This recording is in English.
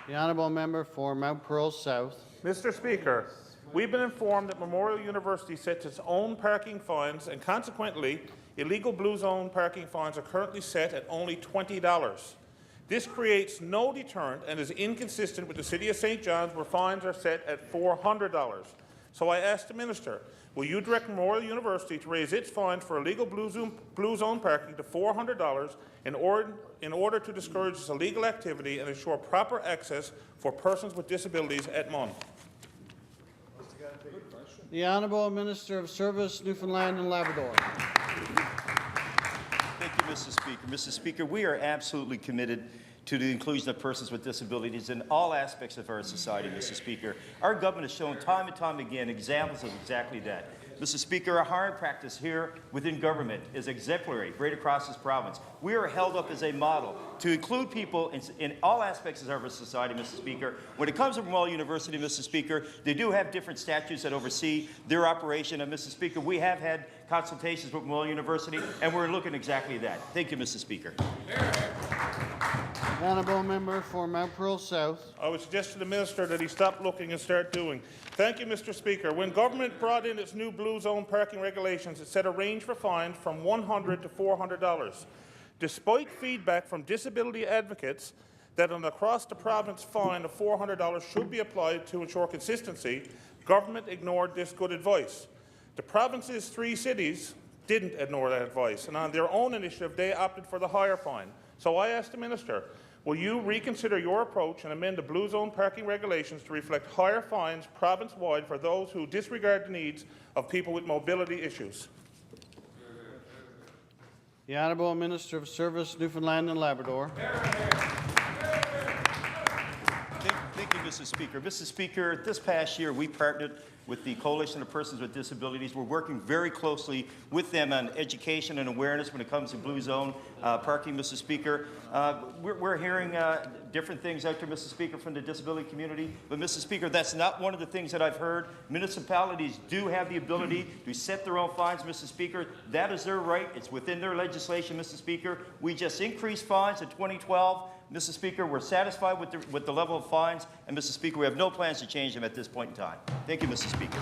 The honourable member for Mount Pearl South. Mr. Speaker, we've been informed that Memorial University sets its own parking fines, and consequently, illegal Blue Zone parking fines are currently set at only $20. This creates no deterrent and is inconsistent with the City of St. John's, where fines are set at $400. So I ask the Minister, will you direct Memorial University to raise its fines for illegal Blue Zone parking to $400 in order to discourage this illegal activity and ensure proper access for persons with disabilities at MUN? The Honourable Minister of Service, Newfoundland and Labrador. Thank you, Mr. Speaker. Mr. Speaker, we are absolutely committed to the inclusion of persons with disabilities in all aspects of our society, Mr. Speaker. Our government has shown time and time again examples of exactly that. Mr. Speaker, our hiring practice here within government is exemplary right across this province. We are held up as a model to include people in all aspects of our society, Mr. Speaker. When it comes to Memorial University, Mr. Speaker, they do have different statutes that oversee their operation. And, Mr. Speaker, we have had consultations with Memorial University, and we're looking exactly at that. Thank you, Mr. Speaker. The honourable member for Mount Pearl South. I would suggest to the Minister that he stop looking and start doing. Thank you, Mr. Speaker. When government brought in its new Blue Zone parking regulations, it set a range for fines from $100 to $400. Despite feedback from disability advocates that an across-the-province fine of $400 should be applied to ensure consistency, government ignored this good advice. The province's 3 cities didn't ignore that advice, and on their own initiative, they opted for the higher fine. So I ask the Minister, will you reconsider your approach and amend the Blue Zone parking regulations to reflect higher fines province-wide for those who disregard the needs of people with mobility issues? The Honourable Minister of Service, Newfoundland and Labrador. Thank you, Mr. Speaker. Mr. Speaker, this past year we partnered with the Coalition of Persons with Disabilities. We're working very closely with them on education and awareness when it comes to Blue Zone parking, Mr. Speaker. We're hearing different things out there, Mr. Speaker, from the disability community. But, Mr. Speaker, that's not one of the things that I've heard. Municipalities do have the ability to set their own fines, Mr. Speaker. That is their right. It's within their legislation, Mr. Speaker. We just increased fines in 2012. Mr. Speaker, we're satisfied with the level of fines, and, Mr. Speaker, we have no plans to change them at this point in time. Thank you, Mr. Speaker.